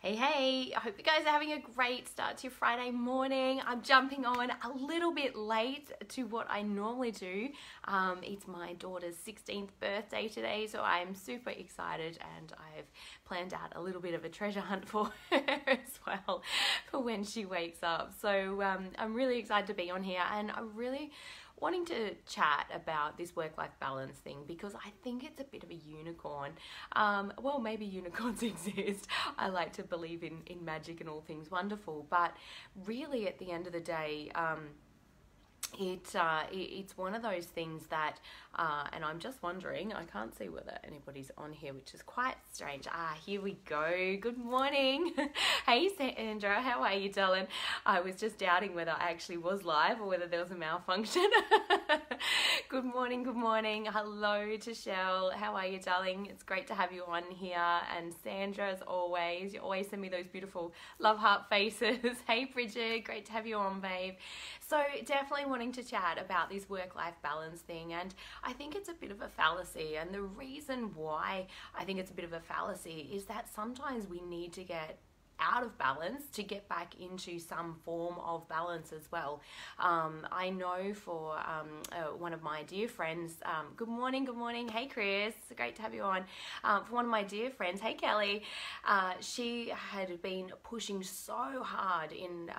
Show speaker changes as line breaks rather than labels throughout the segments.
Hey, I hope you guys are having a great start to your Friday morning. I'm jumping on a little bit late to what I normally do. It's my daughter's 16th birthday today, so I'm super excited and I've planned out a little bit of a treasure hunt for her as well for when she wakes up. So I'm really excited to be on here, and I'm really wanting to chat about this work-life balance thing because I think it's a bit of a unicorn. Well, maybe unicorns exist. I like to believe in magic and all things wonderful, but really at the end of the day, it's one of those things that, and I'm just wondering, I can't see whether anybody's on here, which is quite strange. Here we go. Good morning. Hey, Sandra, how are you, darling? I was just doubting whether I actually was live or whether there was a malfunction. Good morning, good morning. Hello to Shell. How are you, darling? It's great to have you on here. And Sandra, as always, you always send me those beautiful love heart faces. Hey, Bridget, great to have you on, babe. So definitely wanting to chat about this work-life balance thing, and I think it's a bit of a fallacy, and the reason why I think it's a bit of a fallacy is that sometimes we need to get out of balance to get back into some form of balance as well. I know for one of my dear friends, good morning, hey Chris, great to have you on. For one of my dear friends, hey Kelly, she had been pushing so hard in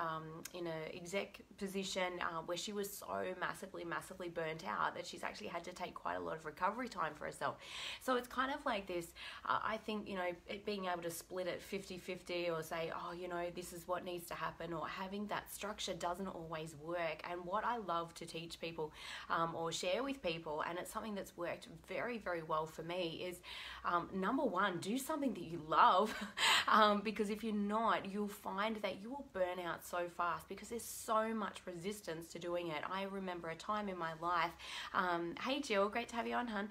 an exec position where she was so massively burnt out that she's actually had to take quite a lot of recovery time for herself. So it's kind of like this, I think, you know, it being able to split it 50-50 or say, oh, you know, this is what needs to happen, or having that structure doesn't always work. And what I love to teach people or share with people, and it's something that's worked very well for me, is number one, do something that you love because if you're not, you'll find that you will burn out so fast because there's so much resistance to doing it. I remember a time in my life, hey Jill, great to have you on, hun.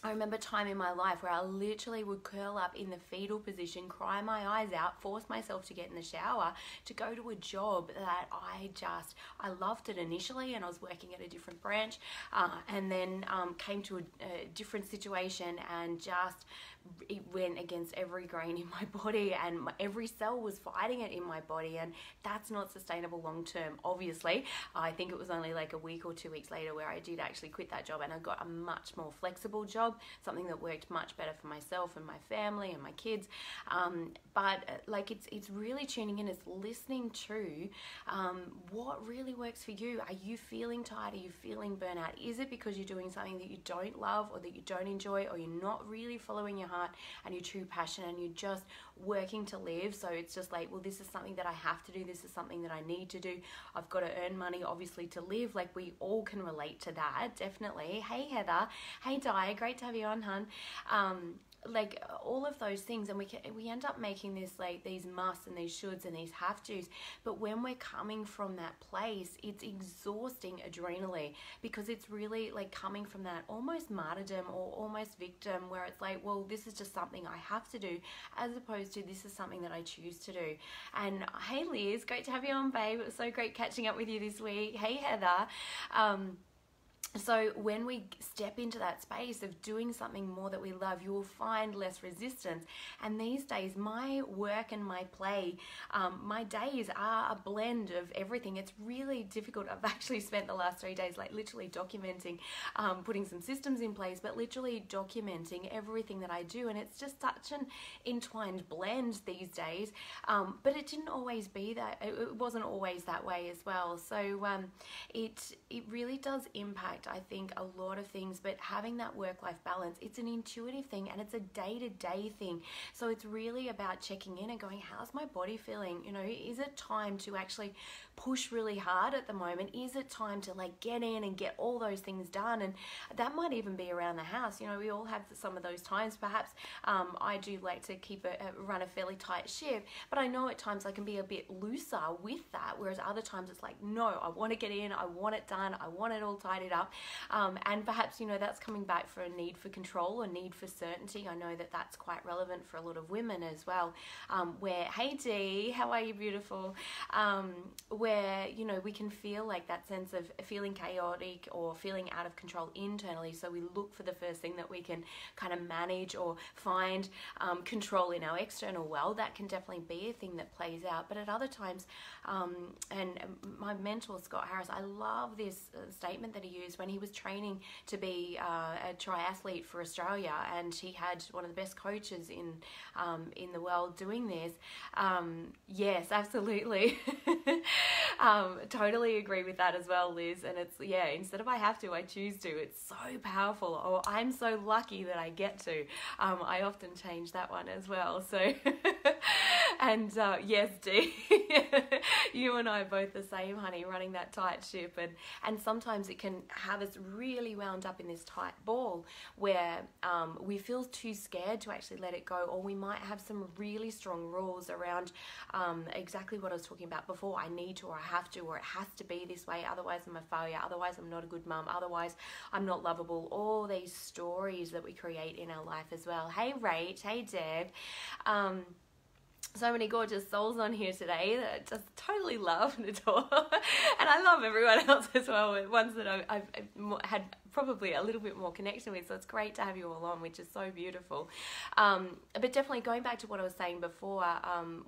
I remember a time in my life where I literally would curl up in the fetal position, cry my eyes out, force myself to get in the shower to go to a job that I loved it initially, and I was working at a different branch, and then came to a different situation, and just it went against every grain in my body, and every cell was fighting it in my body, and that's not sustainable long term. Obviously, I think it was only like a week or 2 weeks later where I did actually quit that job, and I got a much more flexible job, something that worked much better for myself and my family and my kids. But like it's really tuning in, it's listening to what really works for you. Are you feeling tired? Are you feeling burnout? Is it because you're doing something that you don't love or that you don't enjoy, or you're not really following your heart and your true passion, and you're just working to live? So it's just like, well, this is something that I have to do, this is something that I need to do, I've got to earn money obviously to live. Like, we all can relate to that, definitely. Hey Heather, hey Di, great to have you on, hun. Like all of those things, and we end up making this, like, these musts and these shoulds and these have tos, but when we're coming from that place, it's exhausting adrenally, because it's really like coming from that almost martyrdom or almost victim, where it's like, well, this is just something I have to do, as opposed to this is something that I choose to do. And hey Liz, great to have you on, babe. It was so great catching up with you this week. Hey Heather. So when we step into that space of doing something more that we love, you will find less resistance. And these days, my work and my play, my days are a blend of everything. It's really difficult. I've actually spent the last 3 days like literally documenting, putting some systems in place, but literally documenting everything that I do. And it's just such an entwined blend these days. But it didn't always be that. It wasn't always that way as well. So it really does impact, I think, a lot of things, but having that work-life balance, it's an intuitive thing, and it's a day-to-day thing. So it's really about checking in and going, how's my body feeling? You know, is it time to actually push really hard at the moment? Is it time to like get in and get all those things done? And that might even be around the house. You know, we all have some of those times. Perhaps I do like to run a fairly tight ship, but I know at times I can be a bit looser with that, whereas other times it's like, no, I want to get in, I want it done, I want it all tidied up. up. And perhaps, you know, that's coming back for a need for control, a need for certainty. I know that that's quite relevant for a lot of women as well, where, hey Dee, how are you, beautiful? Where, you know, we can feel like that sense of feeling chaotic or feeling out of control internally. So we look for the first thing that we can kind of manage or find control in our external world. That can definitely be a thing that plays out. But at other times, and my mentor, Scott Harris, I love this statement that he used when he was training to be a triathlete for Australia, and he had one of the best coaches in the world doing this. Yes, absolutely. Totally agree with that as well, Liz. And it's, yeah, instead of I have to, I choose to. It's so powerful. Or I'm so lucky that I get to. I often change that one as well. So, and yes, Dee, you and I are both the same, honey, running that tight ship. And sometimes it can have us really wound up in this tight ball where we feel too scared to actually let it go, or we might have some really strong rules around exactly what I was talking about before. I need to, or I have to, or it has to be this way, otherwise I'm a failure, otherwise I'm not a good mum, otherwise I'm not lovable. All these stories that we create in our life as well. Hey Rach, hey Deb. So many gorgeous souls on here today that I just totally love and adore. And I love everyone else as well, ones that I've had probably a little bit more connection with. So it's great to have you all on, which is so beautiful. But definitely going back to what I was saying before,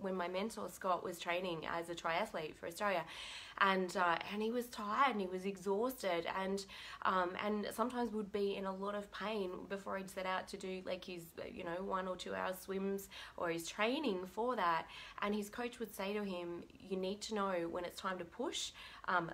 when my mentor Scott was training as a triathlete for Australia, and he was tired and he was exhausted, and sometimes would be in a lot of pain before he'd set out to do like his 1 or 2 hour swims or his training for that. And his coach would say to him, you need to know when it's time to push.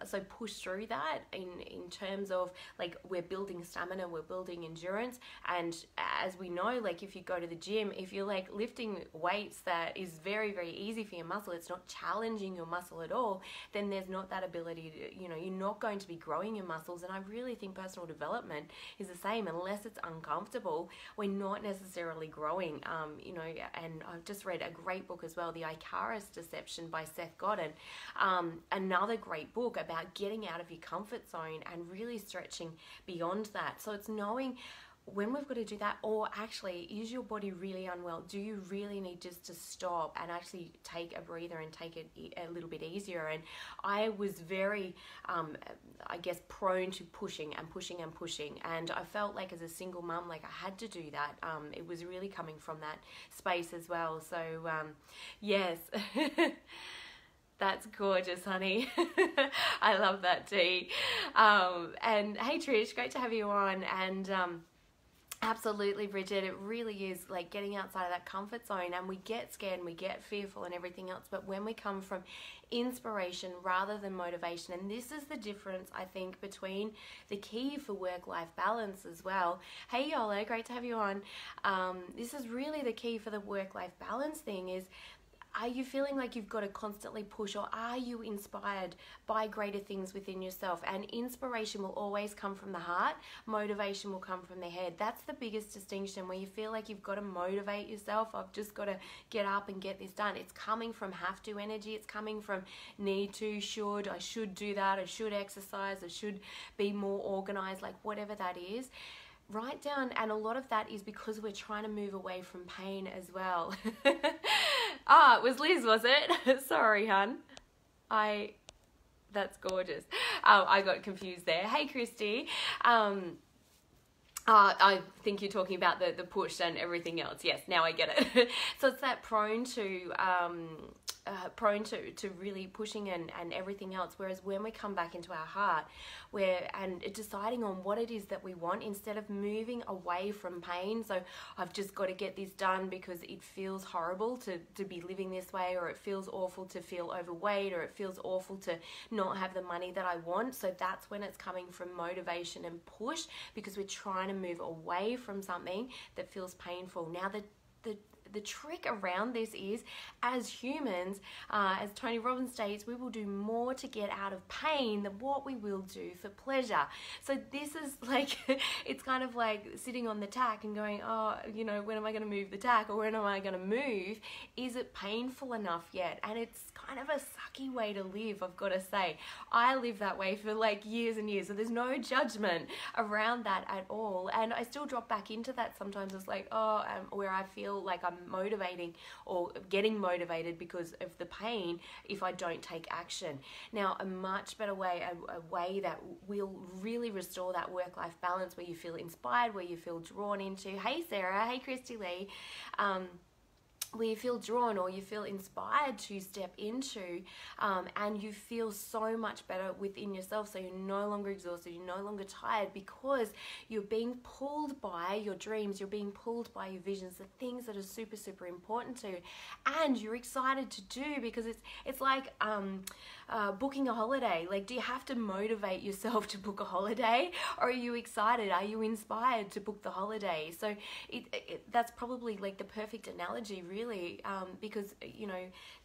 So push through that in terms of like we're building stamina, we're building endurance. And as we know, like if you go to the gym, if you're like lifting weights that is very, very easy for your muscle, it's not challenging your muscle at all, then there's not that ability to, you're not going to be growing your muscles. And I really think personal development is the same. Unless it's uncomfortable, we're not necessarily growing, and I've just read a great book as well, The Icarus Deception by Seth Godin. Another great book about getting out of your comfort zone and really stretching beyond that. So it's knowing when we've got to do that, or actually, is your body really unwell? Do you really need just to stop and actually take a breather and take it a little bit easier? And I was very, prone to pushing and pushing and pushing. And I felt like as a single mum, like I had to do that. It was really coming from that space as well. So, yes. That's gorgeous, honey. I love that, Dee. And hey, Trish, great to have you on. And absolutely, Bridget, it really is like getting outside of that comfort zone, and we get scared and we get fearful and everything else. But when we come from inspiration rather than motivation, and this is the difference, I think, between the key for work-life balance as well. Hey, Yola, great to have you on. This is really the key for the work-life balance thing is, are you feeling like you've got to constantly push, or are you inspired by greater things within yourself? And inspiration will always come from the heart. Motivation will come from the head. That's the biggest distinction, where you feel like you've got to motivate yourself. I've just got to get up and get this done. It's coming from have to energy. It's coming from need to, should, I should do that. I should exercise. I should be more organized, like whatever that is. Write down, and a lot of that is because we're trying to move away from pain as well. It was Liz, was it? Sorry, hun. That's gorgeous. I got confused there. Hey, Christy. I think you're talking about the push and everything else. Yes, now I get it. So it's that prone to really pushing and everything else. Whereas when we come back into our heart, and deciding on what it is that we want, instead of moving away from pain. So I've just got to get this done because it feels horrible to be living this way, or it feels awful to feel overweight, or it feels awful to not have the money that I want. So that's when it's coming from motivation and push, because we're trying to move away from something that feels painful. Now the trick around this is, as humans, as Tony Robbins states, we will do more to get out of pain than what we will do for pleasure. So this is like, it's kind of like sitting on the tack and going, oh, you know, when am I going to move the tack, or when am I going to move? Is it painful enough yet? And it's kind of a sucky way to live, I've got to say. I lived that way for like years and years, so there's no judgment around that at all. And I still drop back into that sometimes. It's like, where I feel like I'm motivating or getting motivated because of the pain if I don't take action. Now, a much better way, a way that will really restore that work-life balance, where you feel inspired, where you feel drawn into, hey Sarah, hey Christy Lee, where you feel drawn or you feel inspired to step into, and you feel so much better within yourself. So you're no longer exhausted, you're no longer tired, because you're being pulled by your dreams, you're being pulled by your visions, the things that are super, super important to you, and you're excited to do, because it's like booking a holiday. Like, do you have to motivate yourself to book a holiday, or are you excited? Are you inspired to book the holiday? So that's probably like the perfect analogy, really, because, you know,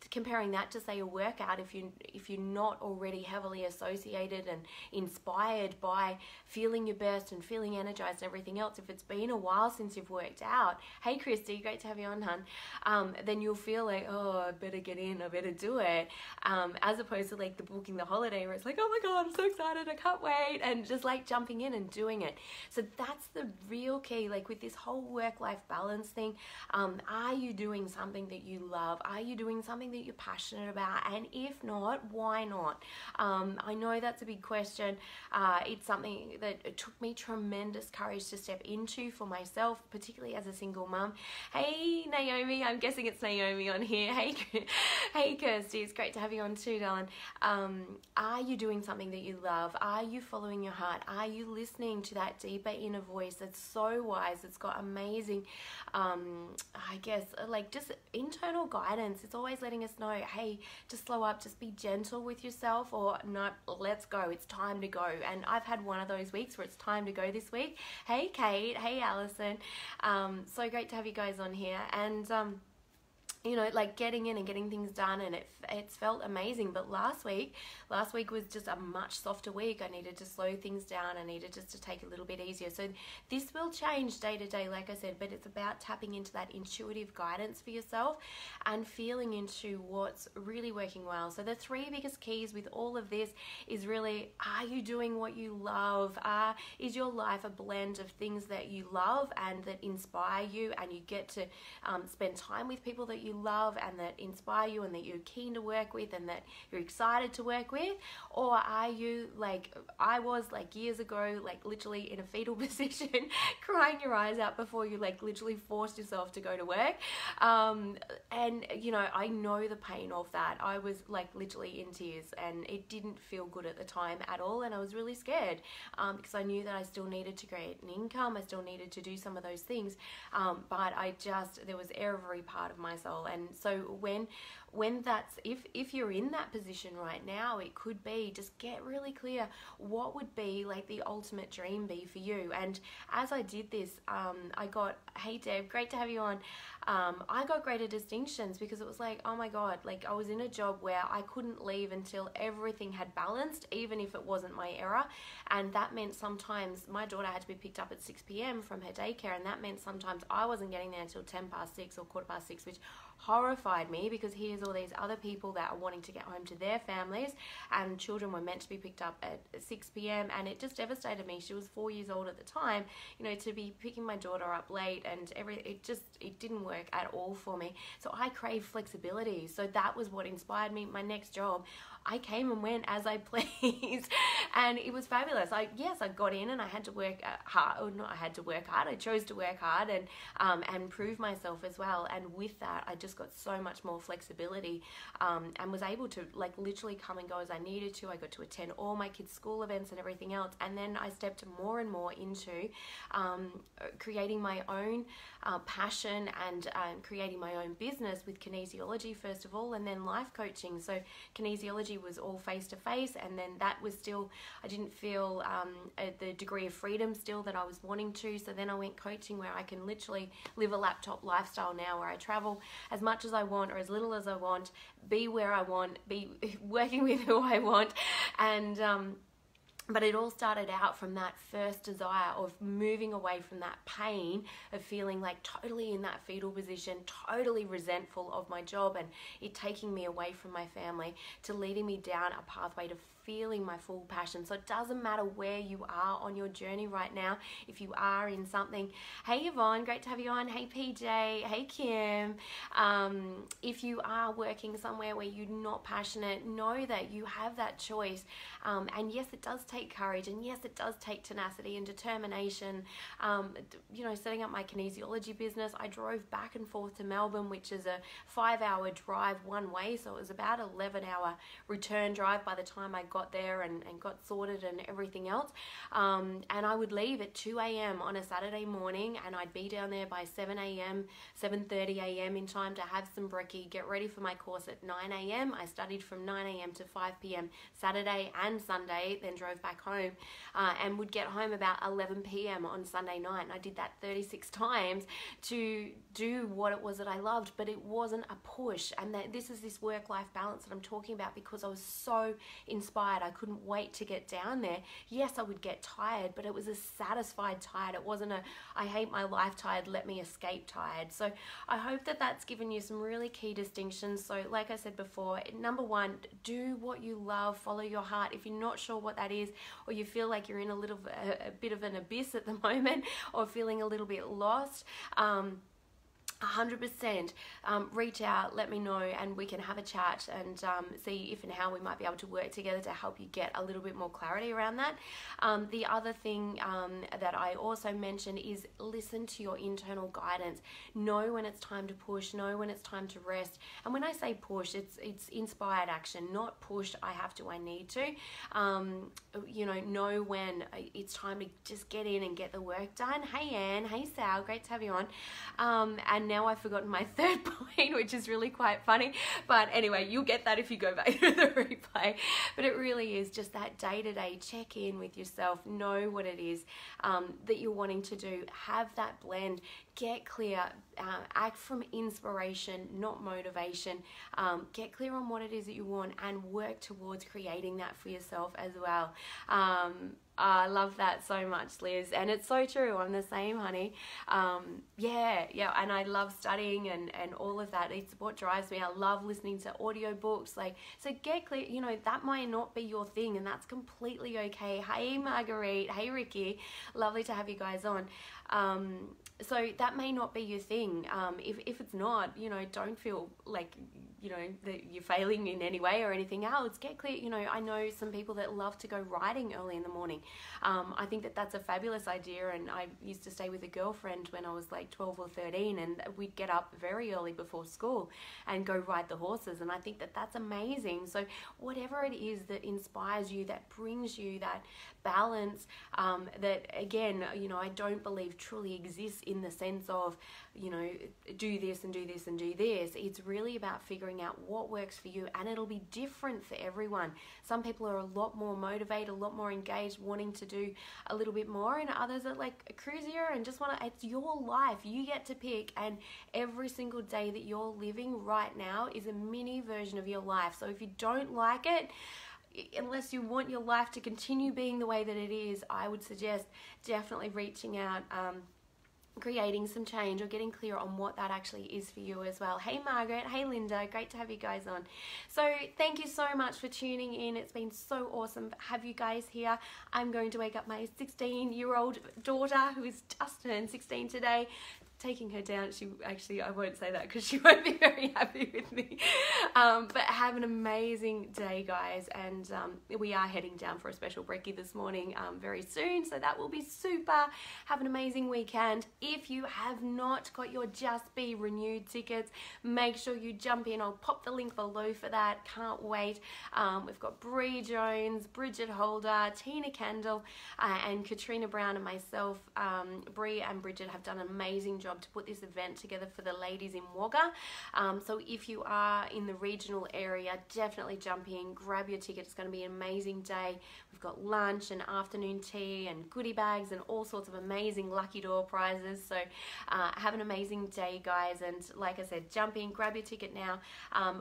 comparing that to, say, a workout, if you're not already heavily associated and inspired by feeling your best and feeling energized and everything else, if it's been a while since you've worked out, hey Christy, great to have you on, hun, then you'll feel like, oh, I better get in, I better do it, as opposed to like the booking the holiday, where it's like, oh my god, I'm so excited, I can't wait, and just like jumping in and doing it. So that's the real key, like with this whole work-life balance thing. Are you doing something that you love? Are you doing something that you're passionate about? And if not, why not? I know that's a big question. It's something that it took me tremendous courage to step into for myself, particularly as a single mum. Hey Naomi, I'm guessing it's Naomi on here. Hey Kirsty, it's great to have you on too, darling. Are you doing something that you love? Are you following your heart? Are you listening to that deeper inner voice that's so wise? It's got amazing, I guess, like just internal guidance. It's always letting us know, hey, just slow up, just be gentle with yourself, or no, let's go, it's time to go. And I've had one of those weeks where it's time to go this week. Hey Kate, hey Allison, so great to have you guys on here. And you know, like getting in and getting things done, and it's felt amazing. But last week was just a much softer week. I needed to slow things down. I needed just to take it a little bit easier. So this will change day to day, like I said, but it's about tapping into that intuitive guidance for yourself and feeling into what's really working well. So the three biggest keys with all of this is really, are you doing what you love? Is your life a blend of things that you love and that inspire you, and you get to spend time with people that you love and that inspire you and that you're keen to work with and that you're excited to work with? Or are you like I was, like years ago, like literally in a fetal position, crying your eyes out before you like literally forced yourself to go to work? And you know, I know the pain of that. I was like literally in tears, and it didn't feel good at the time at all, and I was really scared, because I knew that I still needed to create an income, I still needed to do some of those things, but there was every part of my soul. And so when that's, if you're in that position right now, it could be just get really clear, what would be like the ultimate dream be for you? And as I did this, I got, hey Deb, great to have you on. I got greater distinctions, because it was like, oh my god, like I was in a job where I couldn't leave until everything had balanced, even if it wasn't my era. And that meant sometimes my daughter had to be picked up at 6 p.m. from her daycare, and that meant sometimes I wasn't getting there until 6:10 or 6:15, which horrified me, because here's all these other people that are wanting to get home to their families, and children were meant to be picked up at 6 p.m. and it just devastated me. She was 4 years old at the time, you know, to be picking my daughter up late, and it didn't work at all for me. So I craved flexibility. So that was what inspired me. My next job, I came and went as I pleased, and it was fabulous. I got in, and I had to work hard, or not I had to work hard, I chose to work hard and prove myself as well. And with that, I just got so much more flexibility, and was able to like literally come and go as I needed to. I got to attend all my kids' school events and everything else. And then I stepped more and more into creating my own passion and creating my own business with kinesiology first of all, and then life coaching. So kinesiology was all face to face, and then that was still, I didn't feel the degree of freedom still that I was wanting to. So then I went coaching, where I can literally live a laptop lifestyle now, where I travel as much as I want or as little as I want, be where I want, be working with who I want. And but it all started out from that first desire of moving away from that pain of feeling like totally in that fetal position, totally resentful of my job, and it taking me away from my family, to leading me down a pathway to feeling my full passion. So it doesn't matter where you are on your journey right now. If you are in something, hey Yvonne, great to have you on. Hey PJ, hey Kim. If you are working somewhere where you're not passionate, know that you have that choice. And yes, it does take courage, and yes, it does take tenacity and determination. You know, setting up my kinesiology business, I drove back and forth to Melbourne, which is a 5-hour drive one way, so it was about 11-hour return drive by the time I got there and got sorted and everything else. And I would leave at 2 a.m. on a Saturday morning, and I'd be down there by 7 a.m., 7:30 a.m. in time to have some brekkie, get ready for my course at 9 a.m. I studied from 9 a.m. to 5 p.m. Saturday and Sunday, then drove back home and would get home about 11 p.m. on Sunday night. And I did that 36 times to do what it was that I loved, but it wasn't a push. And this is this work-life balance that I'm talking about, because I was so inspired. I couldn't wait to get down there. Yes, I would get tired, but it was a satisfied tired. It wasn't a I hate my life tired, let me escape tired. So I hope that that's given you some really key distinctions. So like I said before, number one, do what you love, follow your heart. If you're not sure what that is, or you feel like you're in a bit of an abyss at the moment, or feeling a little bit lost, 100% reach out, let me know, and we can have a chat and see if and how we might be able to work together to help you get a little bit more clarity around that. The other thing that I also mentioned is listen to your internal guidance. Know when it's time to push, know when it's time to rest. And when I say push, it's inspired action, not pushed, I have to, I need to. You know when it's time to just get in and get the work done. Hey Anne, hey Sal, great to have you on. And now I've forgotten my third point, which is really quite funny. But anyway, you'll get that if you go back to the replay. But it really is just that day-to-day check-in with yourself. Know what it is that you're wanting to do. Have that blend. Get clear. Act from inspiration, not motivation. Get clear on what it is that you want and work towards creating that for yourself as well. I love that so much, Liz, and it's so true. I'm the same, honey. Yeah, and I love studying and all of that. It's what drives me. I love listening to audiobooks. So get clear, that might not be your thing, and that's completely okay. Hey, Marguerite. Hey, Ricky. Lovely to have you guys on. So that may not be your thing. If it's not, don't feel like, that you're failing in any way or anything else. Get clear. I know some people that love to go riding early in the morning. I think that that's a fabulous idea, and I used to stay with a girlfriend when I was like 12 or 13, and we'd get up very early before school and go ride the horses, and I think that that's amazing. So whatever it is that inspires you, that brings you that balance, that again, I don't believe truly exists in the sense of, do this and do this and do this. It's really about figuring out what works for you, and it'll be different for everyone. Some people are a lot more motivated, a lot more engaged, wanting to do a little bit more, and others are like cruisier and just want to. It's your life. You get to pick, and every single day that you're living right now is a mini version of your life. So if you don't like it, unless you want your life to continue being the way that it is, I would suggest definitely reaching out, creating some change, or getting clear on what that actually is for you as well. Hey Margaret, hey Linda, great to have you guys on. So thank you so much for tuning in. It's been so awesome to have you guys here. I'm going to wake up my 16-year-old daughter, who is just turned 16 today, taking her down. I won't say that because she won't be very happy with me. But have an amazing day, guys. And we are heading down for a special brekkie this morning very soon. So that will be super. Have an amazing weekend. If you have not got your Just Be Renewed tickets, make sure you jump in. I'll pop the link below for that. Can't wait. We've got Bree Jones, Bridget Holder, Tina Kendall, and Katrina Brown and myself. Bree and Bridget have done an amazing job job to put this event together for the ladies in Wagga. So if you are in the regional area, definitely jump in, grab your ticket. It's going to be an amazing day. We've got lunch and afternoon tea and goodie bags and all sorts of amazing lucky draw prizes. So have an amazing day, guys. And like I said, jump in, grab your ticket now.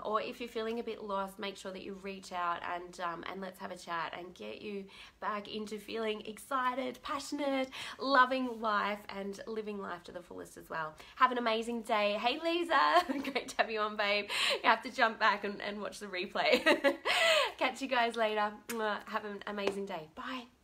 Or if you're feeling a bit lost, make sure that you reach out and let's have a chat and get you back into feeling excited, passionate, loving life and living life to the fullest as well. Have an amazing day. Hey Lisa, great to have you on, babe. You have to jump back and watch the replay. Catch you guys later. Have an amazing day. Bye.